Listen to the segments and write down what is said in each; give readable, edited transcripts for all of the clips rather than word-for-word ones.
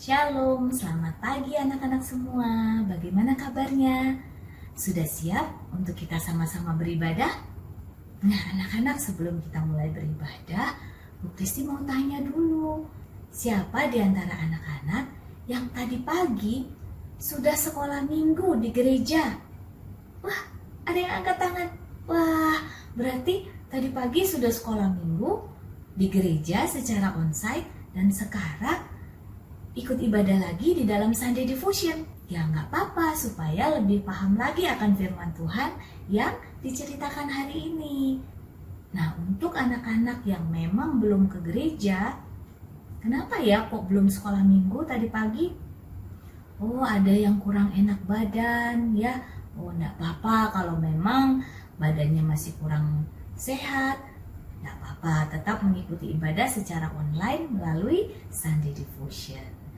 Shalom, selamat pagi anak-anak semua. Bagaimana kabarnya? Sudah siap untuk kita sama-sama beribadah? Nah, anak-anak, sebelum kita mulai beribadah, Bu Kristi mau tanya dulu. Siapa di antara anak-anak yang tadi pagi sudah sekolah minggu di gereja? Wah, ada yang angkat tangan. Wah, berarti tadi pagi sudah sekolah minggu di gereja secara onsite dan sekarang ikut ibadah lagi di dalam Sunday Devotion. Ya nggak apa-apa, supaya lebih paham lagi akan firman Tuhan yang diceritakan hari ini. Nah, untuk anak-anak yang memang belum ke gereja, kenapa ya kok belum sekolah minggu tadi pagi? Oh, ada yang kurang enak badan ya. Oh, nggak apa-apa kalau memang badannya masih kurang sehat. Nggak apa-apa, tetap mengikuti ibadah secara online melalui Sunday Devotion.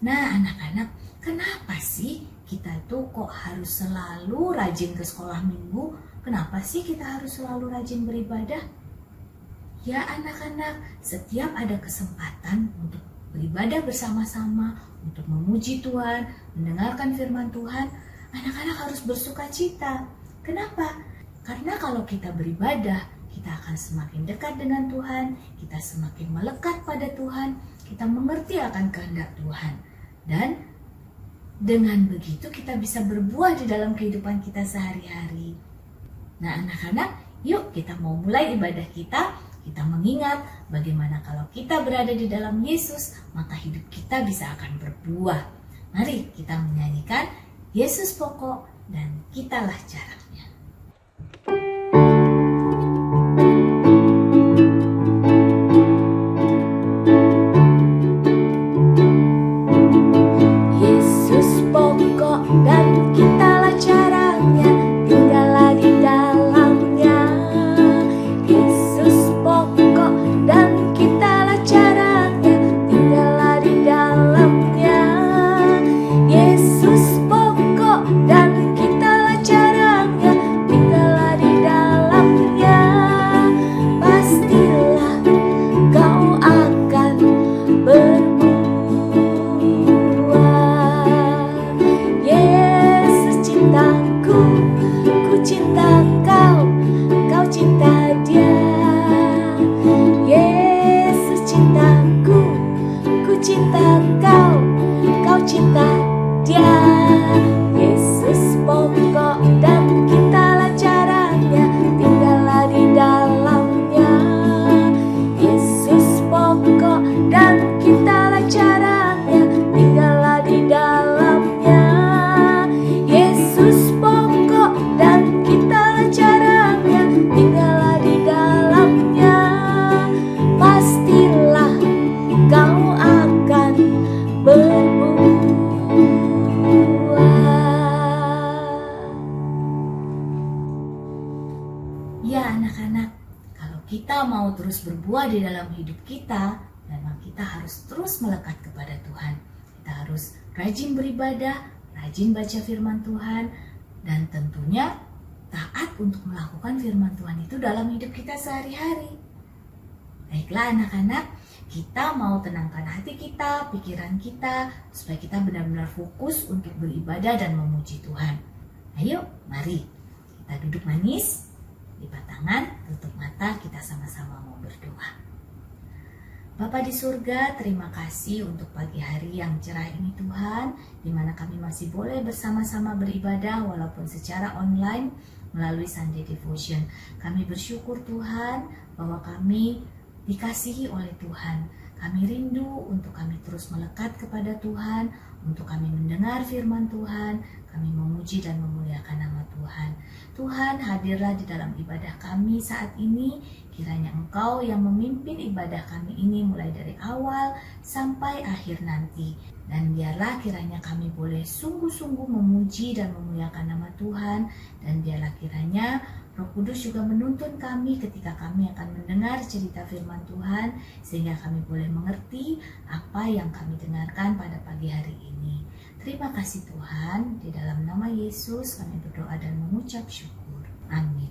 Nah, anak-anak, kenapa sih kita tuh kok harus selalu rajin ke sekolah minggu? Kenapa sih kita harus selalu rajin beribadah? Ya anak-anak, setiap ada kesempatan untuk beribadah bersama-sama, untuk memuji Tuhan, mendengarkan firman Tuhan, anak-anak harus bersuka cita. Kenapa? Karena kalau kita beribadah, kita akan semakin dekat dengan Tuhan, kita semakin melekat pada Tuhan, kita mengerti akan kehendak Tuhan. Dan dengan begitu kita bisa berbuah di dalam kehidupan kita sehari-hari. Nah anak-anak, yuk kita mau mulai ibadah kita. Kita mengingat bagaimana kalau kita berada di dalam Yesus, maka hidup kita bisa akan berbuah. Mari kita menyanyikan Yesus pokok dan kitalah jaraknya. Kita mau terus berbuah di dalam hidup kita, memang kita harus terus melekat kepada Tuhan. Kita harus rajin beribadah, rajin baca firman Tuhan, dan tentunya taat untuk melakukan firman Tuhan itu dalam hidup kita sehari-hari. Baiklah anak-anak, kita mau tenangkan hati kita, pikiran kita, supaya kita benar-benar fokus untuk beribadah dan memuji Tuhan. Ayo, mari kita duduk manis, lipat tangan, tutup mata, kita sama-sama mau berdoa. Bapa di surga, terima kasih untuk pagi hari yang cerah ini Tuhan, di mana kami masih boleh bersama-sama beribadah walaupun secara online melalui Sunday Devotion. Kami bersyukur Tuhan bahwa kami dikasihi oleh Tuhan. Kami rindu untuk kami terus melekat kepada Tuhan, untuk kami mendengar firman Tuhan, kami memuji dan memuliakan nama Tuhan. Tuhan, hadirlah di dalam ibadah kami saat ini. Kiranya Engkau yang memimpin ibadah kami ini mulai dari awal sampai akhir nanti. Dan biarlah kiranya kami boleh sungguh-sungguh memuji dan memuliakan nama Tuhan. Dan biarlah kiranya Roh Kudus juga menuntun kami ketika kami akan mendengar cerita firman Tuhan, sehingga kami boleh mengerti apa yang kami dengarkan pada pagi hari ini. Terima kasih Tuhan, di dalam nama Yesus kami berdoa dan mengucap syukur. Amin.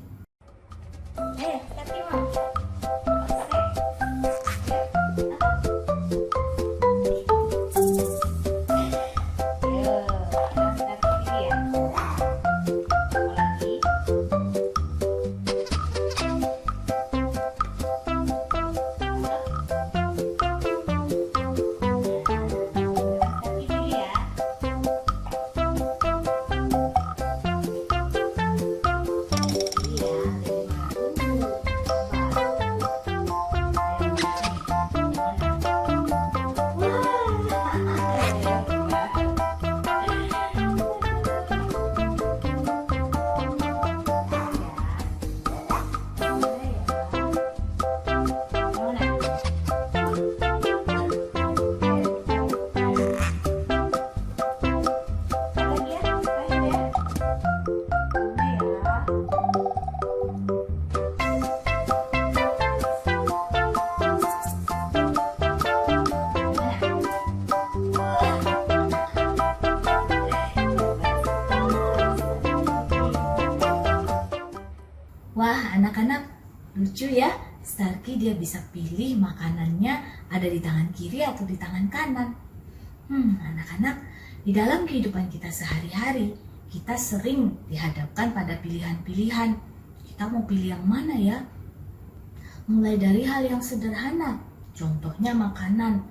Wah, anak-anak lucu ya. Starkey dia bisa pilih makanannya ada di tangan kiri atau di tangan kanan. Anak-anak, di dalam kehidupan kita sehari-hari, kita sering dihadapkan pada pilihan-pilihan. Kita mau pilih yang mana ya? Mulai dari hal yang sederhana, contohnya makanan.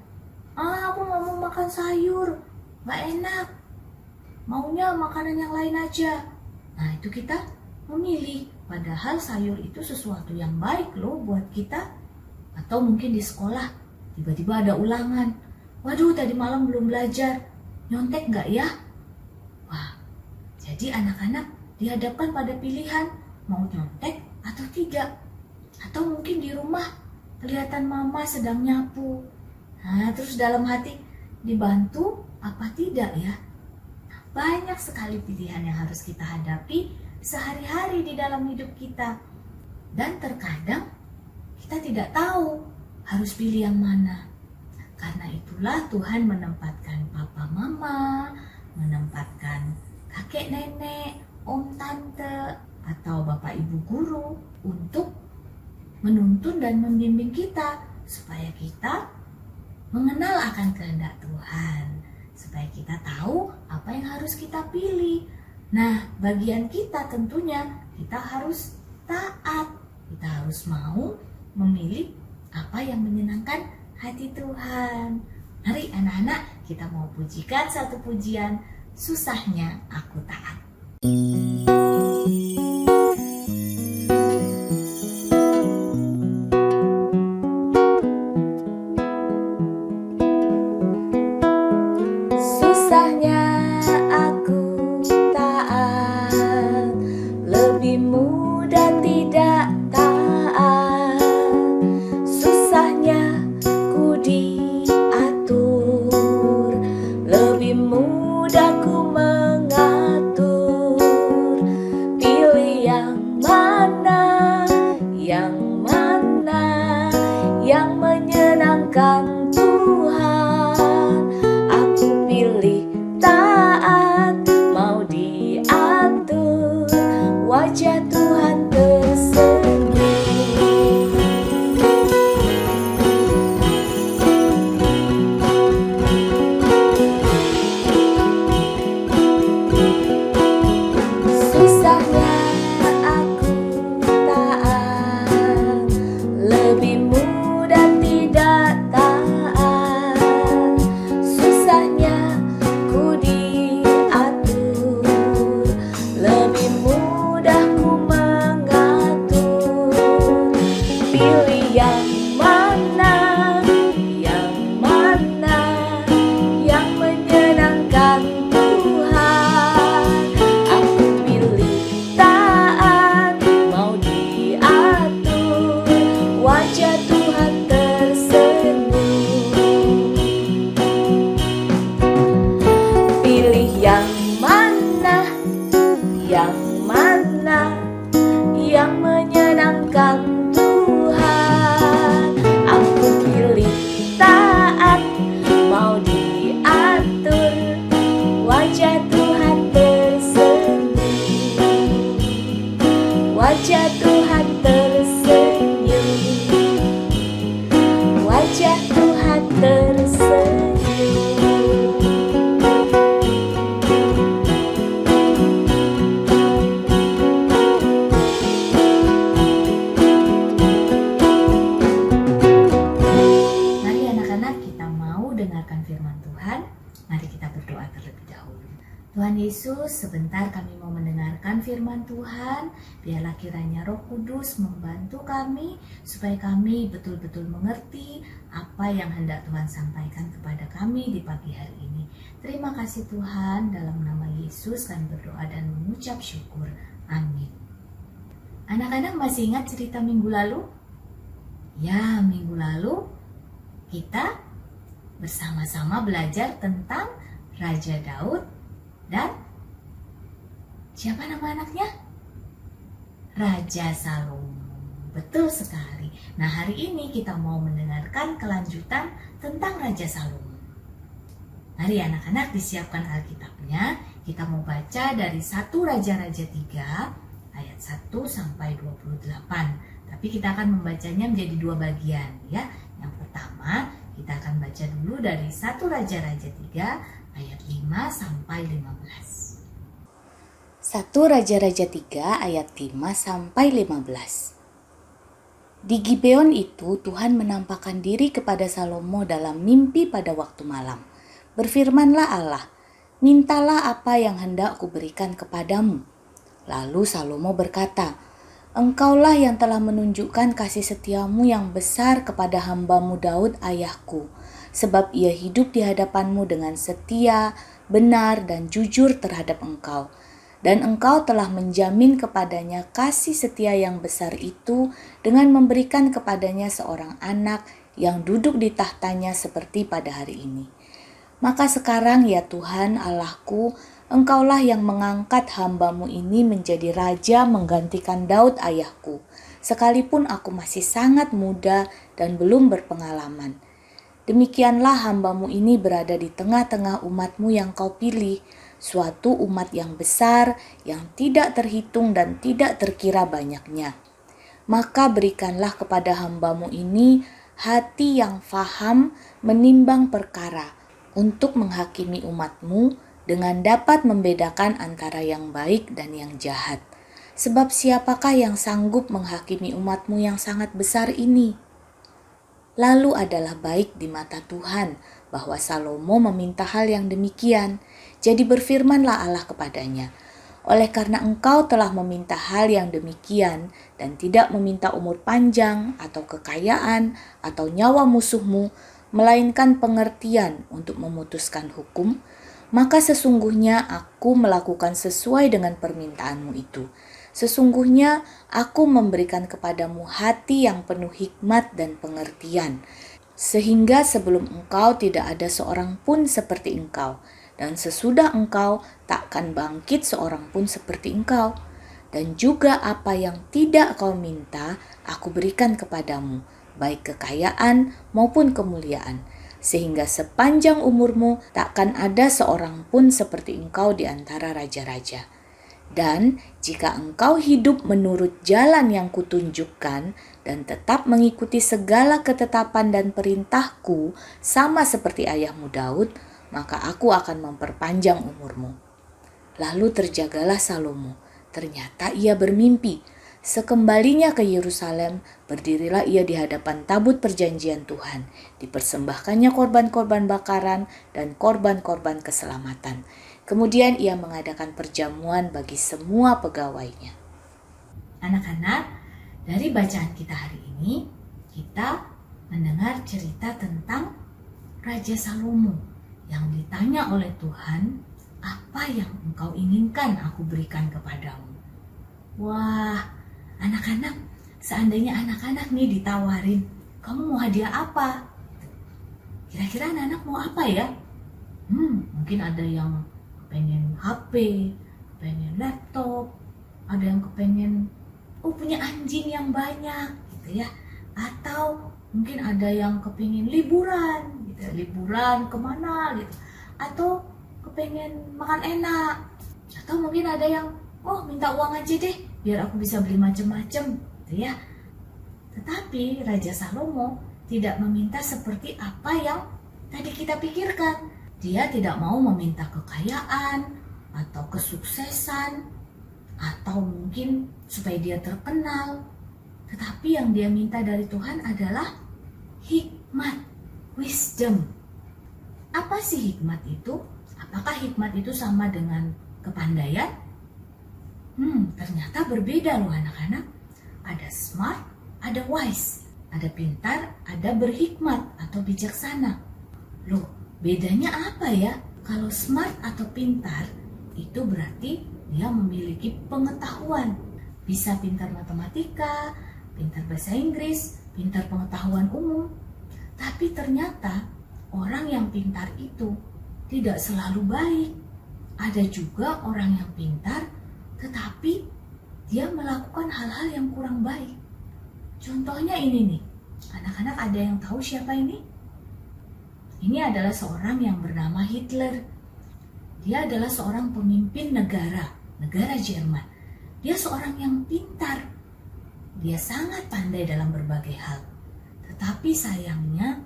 Aku mau makan sayur, gak enak. Maunya makanan yang lain aja. Nah, itu kita memilih. Padahal sayur itu sesuatu yang baik loh buat kita. Atau mungkin di sekolah, tiba-tiba ada ulangan. Waduh, tadi malam belum belajar. Nyontek gak ya? Wah, jadi anak-anak dihadapkan pada pilihan mau nyontek atau tidak. Atau mungkin di rumah kelihatan mama sedang nyapu. Nah, terus dalam hati, dibantu apa tidak ya? Banyak sekali pilihan yang harus kita hadapi sehari-hari di dalam hidup kita. Dan terkadang kita tidak tahu harus pilih yang mana. Karena itulah Tuhan menempatkan papa mama, menempatkan kakek nenek, om tante, atau bapak ibu guru untuk menuntun dan membimbing kita supaya kita mengenal akan kehendak Tuhan, supaya kita tahu apa yang harus kita pilih. Nah, bagian kita tentunya kita harus taat, kita harus mau memilih apa yang menyenangkan hati Tuhan. Mari anak-anak, kita mau pujikan satu pujian, susahnya aku taat. Susahnya aku taat, lebih mudah tidak taat. Susahnya ku diatur, lebih mudah ku mengatur. Pilih yang mana, yang mana yang menyenangkan Tuhan. Aku pilih taat, mau diatur, wajah Tuhan tersenyum. Susahnya aku taat, lebih mudah tidak taat. Susahnya ku diatur, lebih mudah ku mengatur. Pilih yang mana, yang mana yang menyenangkan Tuhan. Aku pilih taat, mau diatur, wajah Tuhan tersenyum. Pilih yang mana, yang mana yang menyenangkan Tuhan. Aku pilih taat, mau diatur, wajah Tuhan tersenyum. Wajah Tuhan tersenyum, wajah Tuhan tersenyum. Mari anak-anak, kita mau dengarkan firman Tuhan. Mari kita berdoa terlebih dahulu. Tuhan Yesus, sebentar kami mau mendengarkan firman Tuhan. Biarlah kiranya Roh Kudus membantu kami supaya kami betul-betul mengerti apa yang hendak Tuhan sampaikan kepada kami di pagi hari ini. Terima kasih Tuhan, dalam nama Yesus kami berdoa dan mengucap syukur. Amin. Anak-anak masih ingat cerita minggu lalu? Ya, minggu lalu kita bersama-sama belajar tentang Raja Daud dan siapa nama anaknya? Raja Salomo. Betul sekali. Nah, hari ini kita mau mendengarkan kelanjutan tentang Raja Salomo. Mari anak-anak disiapkan Alkitabnya. Kita mau baca dari 1 Raja-Raja 3 ayat 1 sampai 28. Tapi kita akan membacanya menjadi 2 bagian ya. Yang pertama, kita akan baca dulu dari 1 Raja-Raja 3 ayat 5 sampai 15. 1 Raja-Raja 3 ayat 5 sampai 15. Di Gibeon itu Tuhan menampakkan diri kepada Salomo dalam mimpi pada waktu malam. Berfirmanlah Allah, "Mintalah apa yang hendak kuberikan kepadamu." Lalu Salomo berkata, "Engkaulah yang telah menunjukkan kasih setiamu yang besar kepada hambamu Daud ayahku, sebab ia hidup di hadapanmu dengan setia, benar, dan jujur terhadap engkau. Dan engkau telah menjamin kepadanya kasih setia yang besar itu dengan memberikan kepadanya seorang anak yang duduk di tahtanya seperti pada hari ini. Maka sekarang ya Tuhan Allahku, engkaulah yang mengangkat hambamu ini menjadi raja menggantikan Daud ayahku, sekalipun aku masih sangat muda dan belum berpengalaman. Demikianlah hambamu ini berada di tengah-tengah umatmu yang kau pilih, suatu umat yang besar, yang tidak terhitung dan tidak terkira banyaknya. Maka berikanlah kepada hambamu ini hati yang faham menimbang perkara, untuk menghakimi umatmu dengan dapat membedakan antara yang baik dan yang jahat. Sebab siapakah yang sanggup menghakimi umatmu yang sangat besar ini?" Lalu adalah baik di mata Tuhan bahwa Salomo meminta hal yang demikian. Jadi berfirmanlah Allah kepadanya, "Oleh karena engkau telah meminta hal yang demikian dan tidak meminta umur panjang atau kekayaan atau nyawa musuhmu, melainkan pengertian untuk memutuskan hukum, maka sesungguhnya aku melakukan sesuai dengan permintaanmu itu. Sesungguhnya aku memberikan kepadamu hati yang penuh hikmat dan pengertian, sehingga sebelum engkau tidak ada seorang pun seperti engkau, dan sesudah engkau takkan bangkit seorang pun seperti engkau. Dan juga apa yang tidak kau minta, aku berikan kepadamu, baik kekayaan maupun kemuliaan, sehingga sepanjang umurmu takkan ada seorang pun seperti engkau di antara raja-raja. Dan jika engkau hidup menurut jalan yang kutunjukkan dan tetap mengikuti segala ketetapan dan perintahku sama seperti ayahmu Daud, maka aku akan memperpanjang umurmu." Lalu terjagalah Salomo. Ternyata ia bermimpi. Sekembalinya ke Yerusalem, berdirilah ia di hadapan tabut perjanjian Tuhan. Dipersembahkannya korban-korban bakaran dan korban-korban keselamatan. Kemudian ia mengadakan perjamuan bagi semua pegawainya. Anak-anak, dari bacaan kita hari ini, kita mendengar cerita tentang Raja Salomo yang ditanya oleh Tuhan, "Apa yang engkau inginkan aku berikan kepadamu?" Wah, anak-anak, seandainya anak-anak nih ditawarin, "Kamu mau hadiah apa?" Kira-kira anak-anak mau apa ya? Mungkin ada yang kepengen HP, kepengen laptop, ada yang kepengen punya anjing yang banyak gitu ya. Atau mungkin ada yang kepengen liburan gitu, liburan kemana gitu. Atau kepengen makan enak. Atau mungkin ada yang minta uang aja deh biar aku bisa beli macem-macem gitu ya. Tetapi Raja Salomo tidak meminta seperti apa yang tadi kita pikirkan. Dia tidak mau meminta kekayaan atau kesuksesan atau mungkin supaya dia terkenal. Tetapi yang dia minta dari Tuhan adalah hikmat, wisdom. Apa sih hikmat itu? Apakah hikmat itu sama dengan kepandaian? Ternyata berbeda loh anak-anak. Ada smart, ada wise. Ada pintar, ada berhikmat atau bijaksana. Loh, bedanya apa ya? Kalau smart atau pintar, itu berarti dia memiliki pengetahuan. Bisa pintar matematika, pintar bahasa Inggris, pintar pengetahuan umum. Tapi ternyata orang yang pintar itu tidak selalu baik. Ada juga orang yang pintar, tetapi dia melakukan hal-hal yang kurang baik. Contohnya ini nih, anak-anak ada yang tahu siapa ini? Ini adalah seorang yang bernama Hitler. Dia adalah seorang pemimpin negara Jerman. Dia seorang yang pintar. Dia sangat pandai dalam berbagai hal. Tetapi sayangnya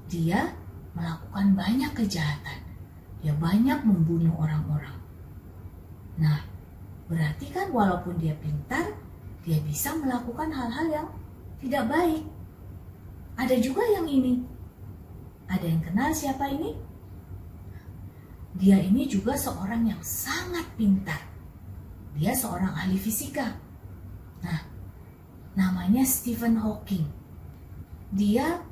dia melakukan banyak kejahatan. Dia banyak membunuh orang-orang. Nah, berarti kan walaupun dia pintar, dia bisa melakukan hal-hal yang tidak baik. Ada juga yang ini. Ada yang kenal siapa ini? Dia ini juga seorang yang sangat pintar. Dia seorang ahli fisika. Nah, namanya Stephen Hawking. Dia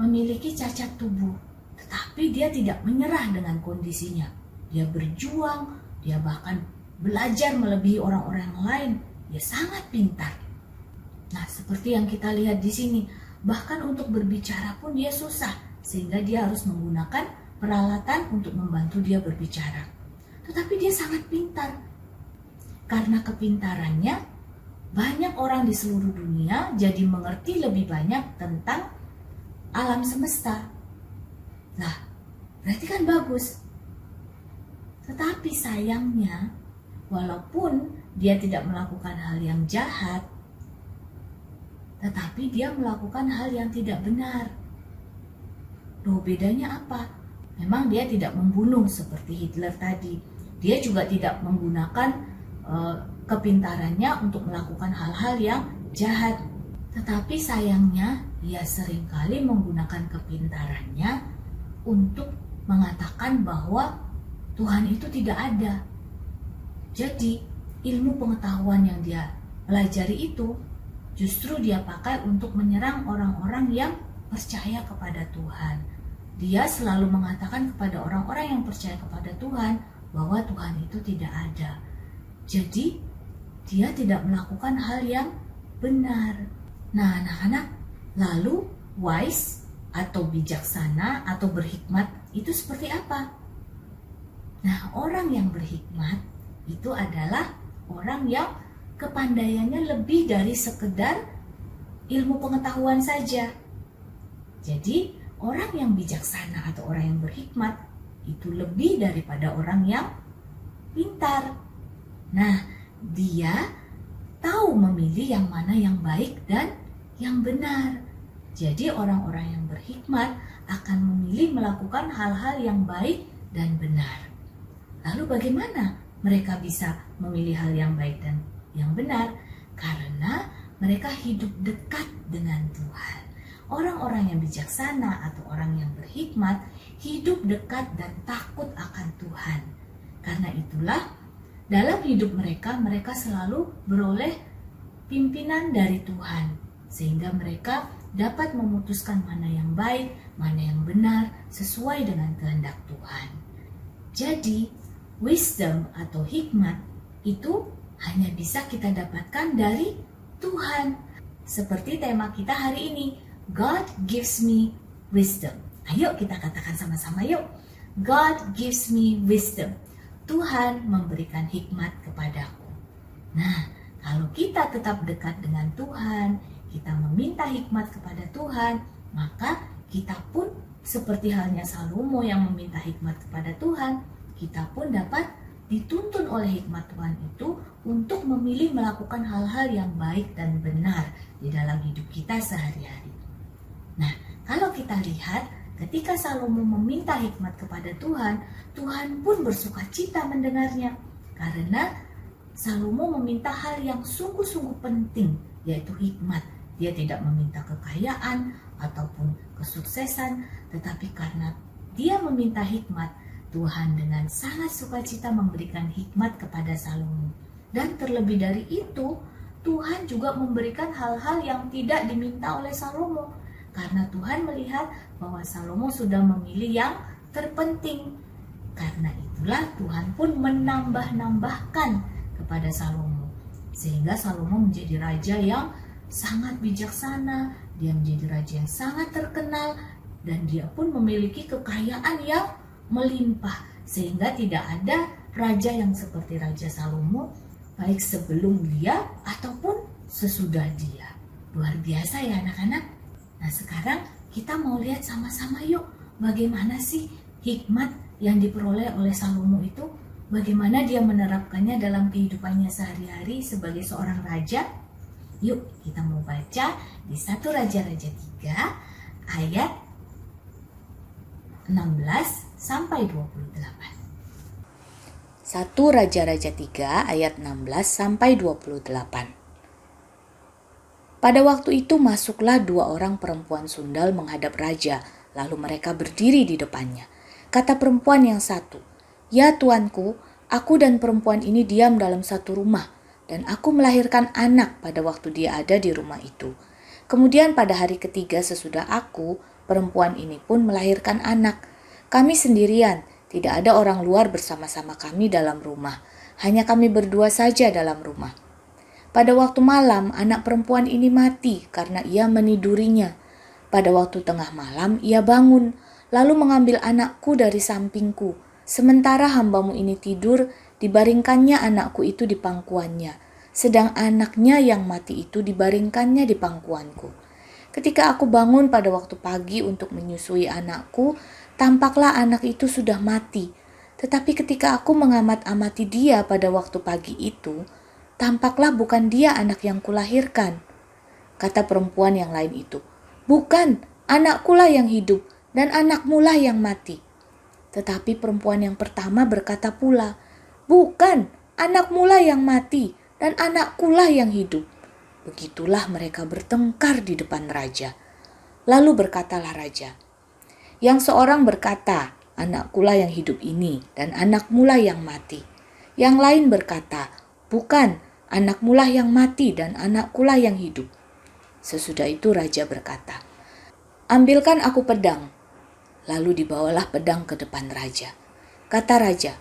memiliki cacat tubuh, tetapi dia tidak menyerah dengan kondisinya. Dia berjuang, dia bahkan belajar melebihi orang-orang lain. Dia sangat pintar. Nah, seperti yang kita lihat di sini, bahkan untuk berbicara pun dia susah, sehingga dia harus menggunakan peralatan untuk membantu dia berbicara. Tetapi dia sangat pintar. Karena kepintarannya, banyak orang di seluruh dunia jadi mengerti lebih banyak tentang alam semesta. Nah, berarti kan bagus. Tetapi sayangnya, walaupun dia tidak melakukan hal yang jahat, tetapi dia melakukan hal yang tidak benar. Loh, bedanya apa? Memang dia tidak membunuh seperti Hitler tadi. Dia juga tidak menggunakan kepintarannya untuk melakukan hal-hal yang jahat. Tetapi sayangnya, ia seringkali menggunakan kepintarannya untuk mengatakan bahwa Tuhan itu tidak ada. Jadi, ilmu pengetahuan yang dia pelajari itu justru dia pakai untuk menyerang orang-orang yang percaya kepada Tuhan. Dia selalu mengatakan kepada orang-orang yang percaya kepada Tuhan bahwa Tuhan itu tidak ada. Jadi, dia tidak melakukan hal yang benar. Nah, anak-anak, lalu wise atau bijaksana atau berhikmat itu seperti apa? Nah, orang yang berhikmat itu adalah orang yang kepandaiannya lebih dari sekedar ilmu pengetahuan saja. Jadi, orang yang bijaksana atau orang yang berhikmat itu lebih daripada orang yang pintar. Nah, dia tahu memilih yang mana yang baik dan yang benar. Jadi orang-orang yang berhikmat akan memilih melakukan hal-hal yang baik dan benar. Lalu bagaimana mereka bisa memilih hal yang baik dan yang benar? Karena mereka hidup dekat dengan Tuhan. Orang-orang yang bijaksana atau orang yang berhikmat hidup dekat dan takut akan Tuhan. Karena itulah dalam hidup mereka selalu beroleh pimpinan dari Tuhan. Sehingga mereka dapat memutuskan mana yang baik, mana yang benar sesuai dengan kehendak Tuhan. Jadi, wisdom atau hikmat itu hanya bisa kita dapatkan dari Tuhan. Seperti tema kita hari ini, God gives me wisdom. Ayo kita katakan sama-sama yuk. God gives me wisdom. Tuhan memberikan hikmat kepadaku. Nah, kalau kita tetap dekat dengan Tuhan, kita meminta hikmat kepada Tuhan, maka kita pun seperti halnya Salomo yang meminta hikmat kepada Tuhan, kita pun dapat dituntun oleh hikmat Tuhan itu untuk memilih melakukan hal-hal yang baik dan benar di dalam hidup kita sehari-hari. Nah, kalau kita lihat ketika Salomo meminta hikmat kepada Tuhan, Tuhan pun bersuka cita mendengarnya. Karena Salomo meminta hal yang sungguh-sungguh penting, yaitu hikmat. Dia tidak meminta kekayaan ataupun kesuksesan, tetapi karena dia meminta hikmat, Tuhan dengan sangat sukacita memberikan hikmat kepada Salomo. Dan terlebih dari itu, Tuhan juga memberikan hal-hal yang tidak diminta oleh Salomo. Karena Tuhan melihat bahwa Salomo sudah memilih yang terpenting. Karena itulah Tuhan pun menambah-nambahkan kepada Salomo. Sehingga Salomo menjadi raja yang sangat bijaksana. Dia menjadi raja yang sangat terkenal. Dan dia pun memiliki kekayaan yang melimpah. Sehingga tidak ada raja yang seperti Raja Salomo, baik sebelum dia ataupun sesudah dia. Luar biasa ya anak-anak. Nah, sekarang kita mau lihat sama-sama yuk bagaimana sih hikmat yang diperoleh oleh Salomo itu. bagaimana dia menerapkannya dalam kehidupannya sehari-hari sebagai seorang raja? Yuk kita mau baca di 1 Raja-Raja 3 ayat 16 sampai 28. 1 Raja-Raja 3 ayat 16 sampai 28. Pada waktu itu masuklah 2 orang perempuan sundal menghadap raja, lalu mereka berdiri di depannya. Kata perempuan yang satu, "Ya tuanku, aku dan perempuan ini diam dalam satu rumah, dan aku melahirkan anak pada waktu dia ada di rumah itu. Kemudian pada hari ketiga sesudah aku, perempuan ini pun melahirkan anak. Kami sendirian, tidak ada orang luar bersama-sama kami dalam rumah. Hanya kami berdua saja dalam rumah. Pada waktu malam, anak perempuan ini mati karena ia menidurinya. Pada waktu tengah malam, ia bangun, lalu mengambil anakku dari sampingku. Sementara hambamu ini tidur, dibaringkannya anakku itu di pangkuannya, sedang anaknya yang mati itu dibaringkannya di pangkuanku. Ketika aku bangun pada waktu pagi untuk menyusui anakku, tampaklah anak itu sudah mati. Tetapi ketika aku mengamat-amati dia pada waktu pagi itu, tampaklah bukan dia anak yang kulahirkan." Kata perempuan yang lain itu, "Bukan, anakkulah yang hidup dan anakmulah yang mati." Tetapi perempuan yang pertama berkata pula, "Bukan, anakmulah yang mati dan anakkulah yang hidup." Begitulah mereka bertengkar di depan raja. Lalu berkatalah raja, "Yang seorang berkata, anakkulah yang hidup ini dan anakmulah yang mati. Yang lain berkata, bukan, anakmulah yang mati dan anakkulah yang hidup." Sesudah itu raja berkata, "Ambilkan aku pedang." Lalu dibawalah pedang ke depan raja. Kata raja,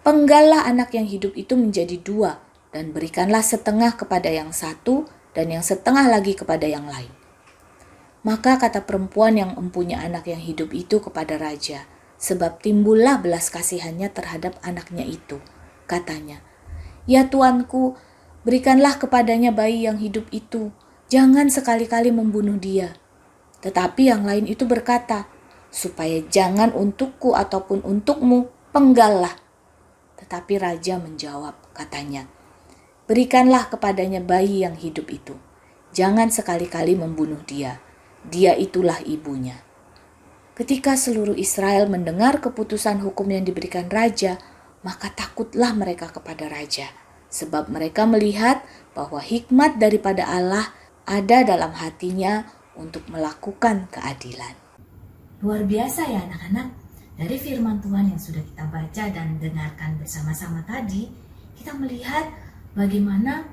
"Penggallah anak yang hidup itu menjadi 2 dan berikanlah setengah kepada yang satu dan yang setengah lagi kepada yang lain." Maka kata perempuan yang mempunyai anak yang hidup itu kepada raja, sebab timbullah belas kasihannya terhadap anaknya itu. Katanya, "Ya tuanku, berikanlah kepadanya bayi yang hidup itu. Jangan sekali-kali membunuh dia." Tetapi yang lain itu berkata, "Supaya jangan untukku ataupun untukmu, penggallah." Tetapi raja menjawab, katanya, "Berikanlah kepadanya bayi yang hidup itu. Jangan sekali-kali membunuh dia. Dia itulah ibunya." Ketika seluruh Israel mendengar keputusan hukum yang diberikan raja, maka takutlah mereka kepada raja, sebab mereka melihat bahwa hikmat daripada Allah ada dalam hatinya untuk melakukan keadilan. Luar biasa ya anak-anak. Dari firman Tuhan yang sudah kita baca dan dengarkan bersama-sama tadi, kita melihat bagaimana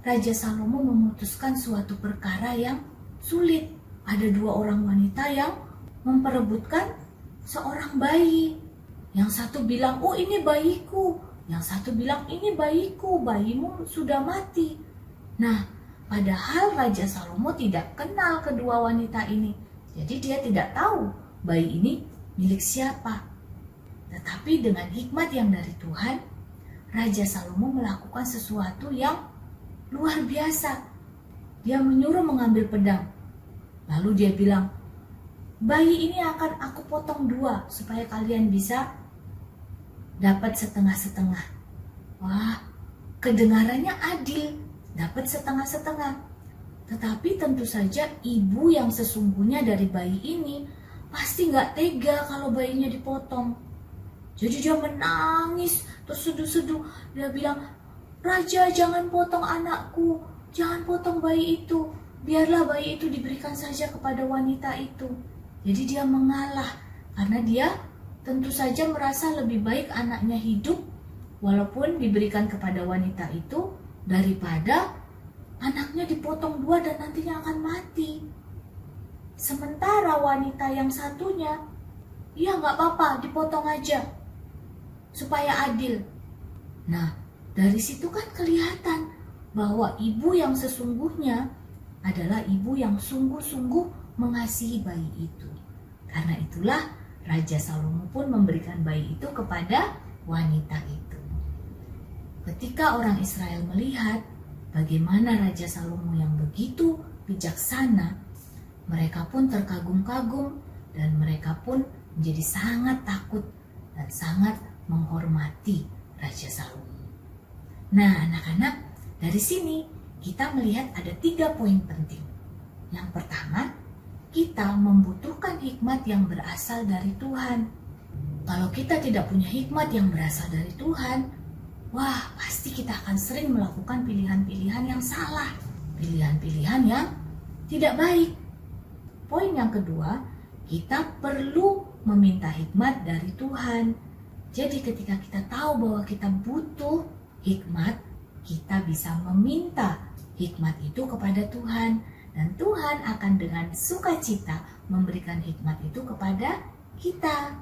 Raja Salomo memutuskan suatu perkara yang sulit. Ada 2 orang wanita yang memperebutkan seorang bayi. Yang satu bilang, "Oh ini bayiku." Yang satu bilang, "Ini bayiku, bayimu sudah mati." Nah, padahal Raja Salomo tidak kenal kedua wanita ini. Jadi dia tidak tahu bayi ini milik siapa. Tetapi dengan hikmat yang dari Tuhan, Raja Salomo melakukan sesuatu yang luar biasa. Dia menyuruh mengambil pedang. Lalu dia bilang, "Bayi ini akan aku potong 2 supaya kalian bisa dapat setengah-setengah." Wah, kedengarannya adil, dapat setengah-setengah. Tetapi tentu saja ibu yang sesungguhnya dari bayi ini pasti gak tega kalau bayinya dipotong. Jadi dia menangis, terseduh-seduh. Dia bilang, "Raja, jangan potong anakku, jangan potong bayi itu. Biarlah bayi itu diberikan saja kepada wanita itu." Jadi dia mengalah karena dia tentu saja merasa lebih baik anaknya hidup walaupun diberikan kepada wanita itu daripada anaknya dipotong 2 dan nantinya akan mati. Sementara wanita yang satunya, "Ya gak apa-apa, dipotong aja supaya adil." Nah, dari situ kan kelihatan bahwa ibu yang sesungguhnya adalah ibu yang sungguh-sungguh mengasihi bayi itu. Karena itulah Raja Salomo pun memberikan bayi itu kepada wanita itu. Ketika orang Israel melihat bagaimana Raja Salomo yang begitu bijaksana, mereka pun terkagum-kagum dan mereka pun menjadi sangat takut dan sangat menghormati Raja Salomo. Nah, anak-anak, dari sini kita melihat ada 3 poin penting. Yang pertama, kita membutuhkan hikmat yang berasal dari Tuhan. Kalau kita tidak punya hikmat yang berasal dari Tuhan, wah, pasti kita akan sering melakukan pilihan-pilihan yang salah, pilihan-pilihan yang tidak baik. Poin yang kedua, kita perlu meminta hikmat dari Tuhan. Jadi ketika kita tahu bahwa kita butuh hikmat, kita bisa meminta hikmat itu kepada Tuhan. Dan Tuhan akan dengan sukacita memberikan hikmat itu kepada kita.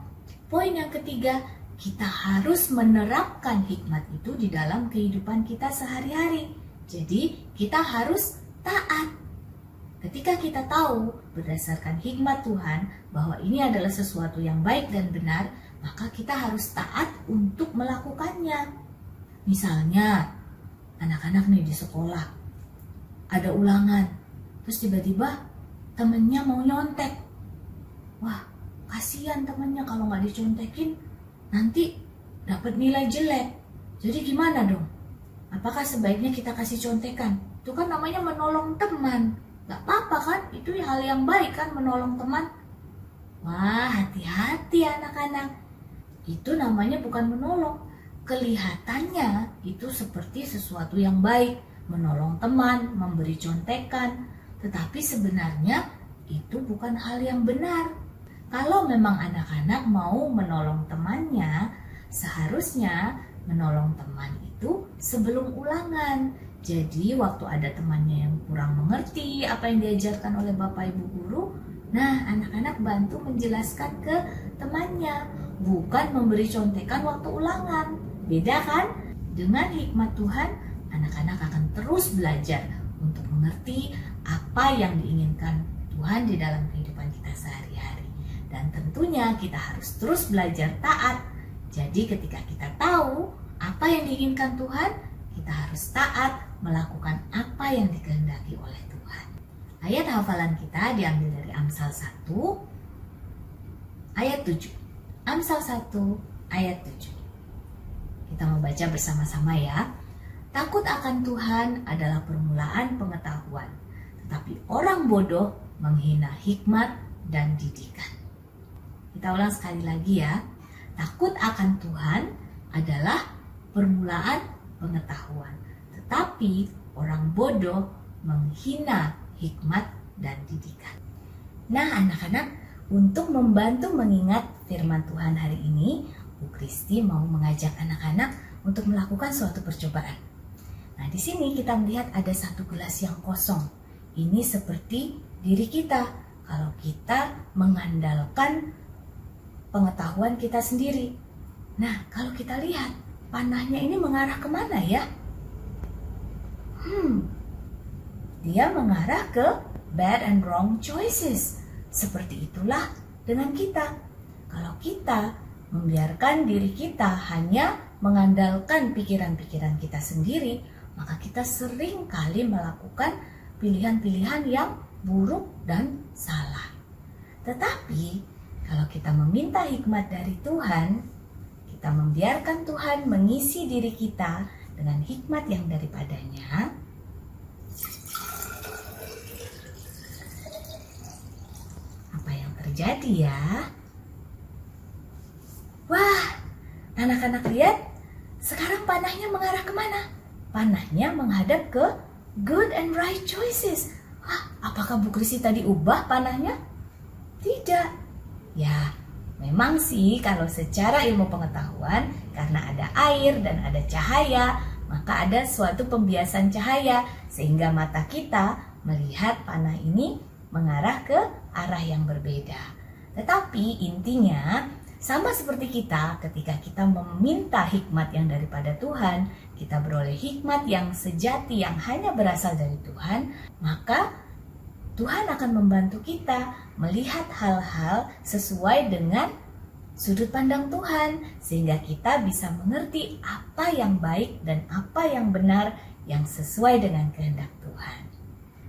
Poin yang ketiga, kita harus menerapkan hikmat itu di dalam kehidupan kita sehari-hari. Jadi kita harus taat. Ketika kita tahu berdasarkan hikmat Tuhan bahwa ini adalah sesuatu yang baik dan benar, maka kita harus taat untuk melakukannya. Misalnya, anak-anak nih di sekolah, ada ulangan, terus tiba-tiba temennya mau nyontek. Wah, kasihan temennya kalau nggak dicontekin, nanti dapat nilai jelek. Jadi gimana dong? Apakah sebaiknya kita kasih contekan? Itu kan namanya menolong teman. Gak apa-apa kan? Itu hal yang baik kan, menolong teman. Wah, hati-hati anak-anak. Itu namanya bukan menolong. Kelihatannya itu seperti sesuatu yang baik, menolong teman, memberi contekan. Tetapi sebenarnya itu bukan hal yang benar. Kalau memang anak-anak mau menolong temannya, seharusnya menolong teman itu sebelum ulangan. Jadi waktu ada temannya yang kurang mengerti apa yang diajarkan oleh Bapak Ibu Guru, nah anak-anak bantu menjelaskan ke temannya, bukan memberi contekan waktu ulangan. Beda kan? Dengan hikmat Tuhan, anak-anak akan terus belajar untuk mengerti apa yang diinginkan Tuhan di dalam kehidupan kita sehari-hari. Dan tentunya kita harus terus belajar taat. Jadi ketika kita tahu apa yang diinginkan Tuhan, kita harus taat melakukan apa yang dikehendaki oleh Tuhan. Ayat hafalan kita diambil dari Amsal 1 ayat 7. Amsal 1 ayat 7. Kita membaca bersama-sama ya. Takut akan Tuhan adalah permulaan pengetahuan, tetapi orang bodoh menghina hikmat dan didikan. Kita ulang sekali lagi ya. Takut akan Tuhan adalah permulaan pengetahuan, tetapi orang bodoh menghina hikmat dan didikan. Nah anak-anak, untuk membantu mengingat firman Tuhan hari ini, Bu Kristi mau mengajak anak-anak untuk melakukan suatu percobaan. Nah di sini kita melihat ada satu gelas yang kosong. Ini seperti diri kita. Kalau kita mengandalkan pengetahuan kita sendiri. Nah kalau kita lihat, panahnya ini mengarah kemana ya? Dia mengarah ke bad and wrong choices. Seperti itulah dengan kita. Kalau kita membiarkan diri kita hanya mengandalkan pikiran-pikiran kita sendiri, maka kita sering kali melakukan pilihan-pilihan yang buruk dan salah. Tetapi kalau kita meminta hikmat dari Tuhan, kita membiarkan Tuhan mengisi diri kita dengan hikmat yang daripadanya, apa yang terjadi ya? Wah, anak-anak lihat, sekarang panahnya mengarah kemana? Panahnya menghadap ke good and right choices. Apakah Bu Kristi tadi ubah panahnya? Tidak. Ya, memang sih kalau secara ilmu pengetahuan, karena ada air dan ada cahaya, maka ada suatu pembiasan cahaya sehingga mata kita melihat panah ini mengarah ke arah yang berbeda. Tetapi intinya sama seperti kita, ketika kita meminta hikmat yang daripada Tuhan, kita beroleh hikmat yang sejati yang hanya berasal dari Tuhan, maka Tuhan akan membantu kita melihat hal-hal sesuai dengan sudut pandang Tuhan, sehingga kita bisa mengerti apa yang baik dan apa yang benar yang sesuai dengan kehendak Tuhan.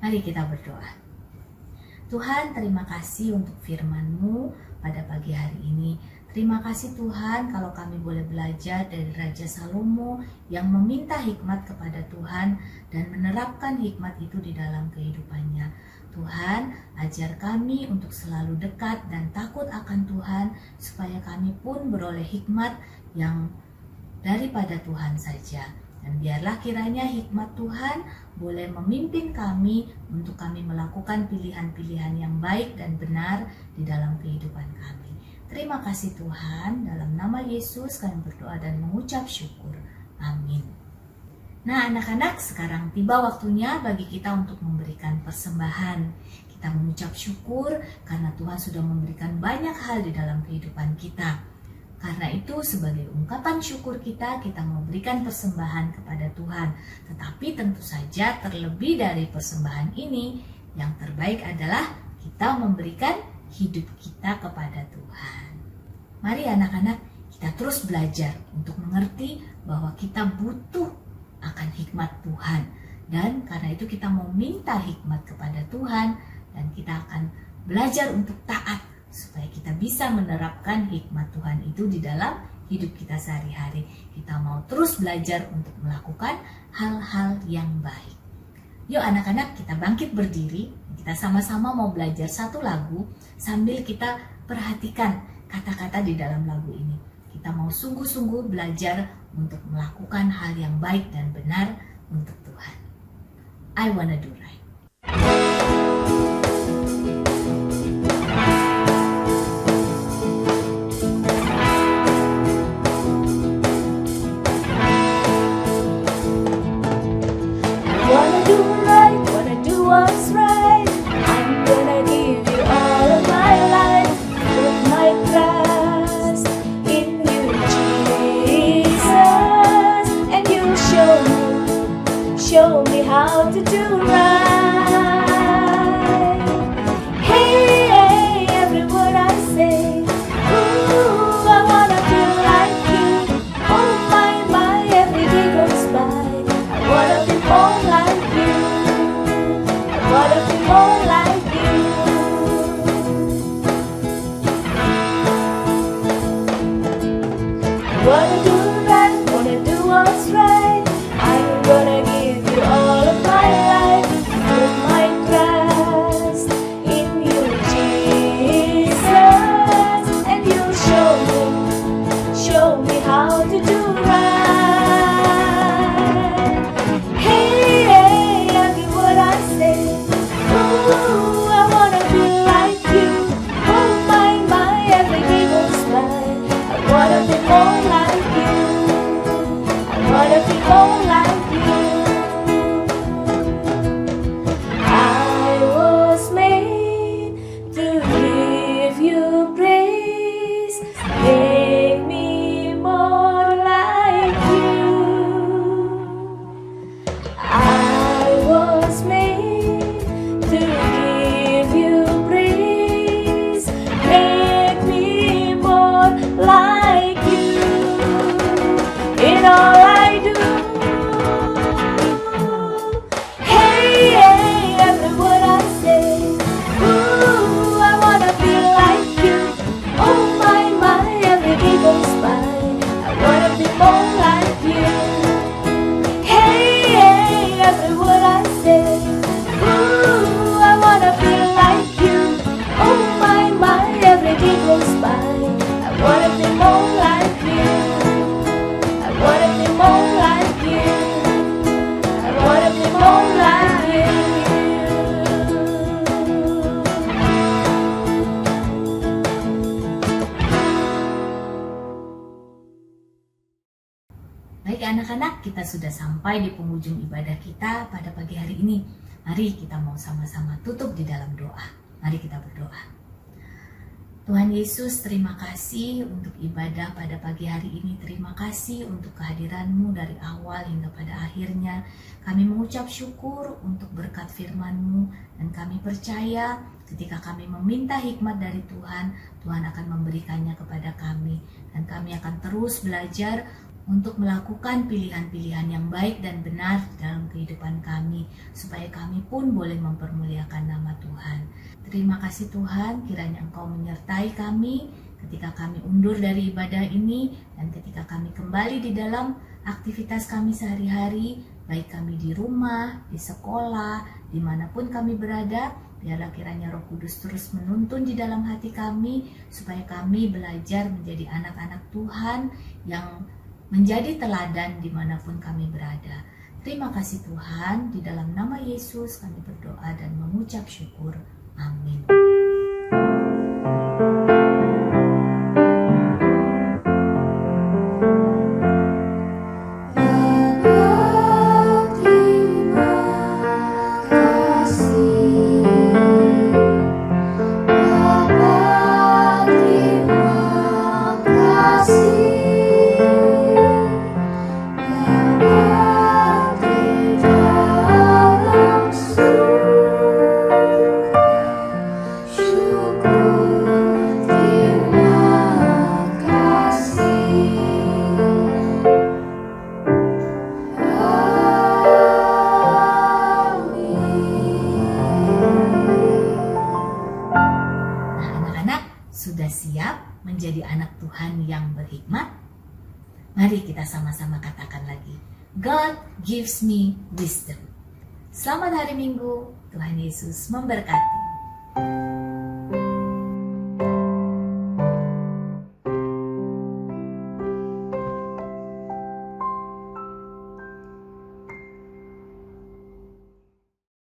Mari kita berdoa. Tuhan, terima kasih untuk firman-Mu pada pagi hari ini. Terima kasih Tuhan kalau kami boleh belajar dari Raja Salomo yang meminta hikmat kepada Tuhan dan menerapkan hikmat itu di dalam kehidupannya. Tuhan, ajar kami untuk selalu dekat dan takut akan Tuhan supaya kami pun beroleh hikmat yang daripada Tuhan saja. Dan biarlah kiranya hikmat Tuhan boleh memimpin kami untuk kami melakukan pilihan-pilihan yang baik dan benar di dalam kehidupan kami. Terima kasih Tuhan, dalam nama Yesus kami berdoa dan mengucap syukur. Amin. Nah anak-anak, sekarang tiba waktunya bagi kita untuk memberikan persembahan. Kita mengucap syukur karena Tuhan sudah memberikan banyak hal di dalam kehidupan kita. Karena itu sebagai ungkapan syukur kita mau berikan persembahan kepada Tuhan. Tetapi tentu saja terlebih dari persembahan ini, yang terbaik adalah kita memberikan hidup kita kepada Tuhan. Mari anak-anak, kita terus belajar untuk mengerti bahwa kita butuh akan hikmat Tuhan. Dan karena itu kita mau minta hikmat kepada Tuhan dan kita akan belajar untuk taat supaya kita bisa menerapkan hikmat Tuhan itu di dalam hidup kita sehari-hari. Kita mau terus belajar untuk melakukan hal-hal yang baik. Yuk anak-anak, kita bangkit berdiri. Kita sama-sama mau belajar satu lagu sambil kita perhatikan kata-kata di dalam lagu ini. Kita mau sungguh-sungguh belajar untuk melakukan hal yang baik dan benar untuk Tuhan. I wanna do right. Show me how to do right. Hey, hey, every word I say. Ooh, I wanna be like you. Oh my, my, every day goes by. I wanna be more like you. I wanna be more like you. I wanna do right, wanna do what's right. I'm gonna give you all of my life. Put my trust in you, Jesus, and you'll show me how to do right. Hey, hey, every word I say. Ooh, I wanna be like you. Oh my, my, every day goes by. I wanna be more like you. I wanna be more like you. I was made to give you praise. Make me more like you. I was made to give you praise. Make me more like you. In all I do. Hey, hey, every word I say. Ooh, I wanna be like you. Oh my, my, every day goes by. I wanna be more like you. Hey, hey, every word I say. Ooh, I wanna be like you. Oh my, my, every day goes by. I wanna be more like you. I wanna be more like you. I wanna be more like you. Baik anak-anak, kita sudah sampai di penghujung ibadah kita pada pagi hari ini. Mari kita mau sama-sama tutup di dalam doa. Mari kita berdoa. Tuhan Yesus, terima kasih untuk ibadah pada pagi hari ini. Terima kasih untuk kehadiran-Mu dari awal hingga pada akhirnya. Kami mengucap syukur untuk berkat firman-Mu dan kami percaya ketika kami meminta hikmat dari Tuhan, Tuhan akan memberikannya kepada kami. Dan kami akan terus belajar untuk melakukan pilihan-pilihan yang baik dan benar dalam kehidupan kami, supaya kami pun boleh mempermuliakan nama Tuhan. Terima kasih Tuhan, kiranya Engkau menyertai kami, ketika kami undur dari ibadah ini dan ketika kami kembali di dalam aktivitas kami sehari-hari, baik kami di rumah, di sekolah, dimanapun kami berada, biarlah kiranya Roh Kudus terus menuntun di dalam hati kami supaya kami belajar menjadi anak-anak Tuhan yang menjadi teladan dimanapun kami berada. Terima kasih Tuhan, di dalam nama Yesus kami berdoa dan mengucap syukur. Amin. Sudah siap menjadi anak Tuhan yang berhikmat? Mari kita sama-sama katakan lagi, God gives me wisdom. Selamat hari Minggu, Tuhan Yesus memberkati.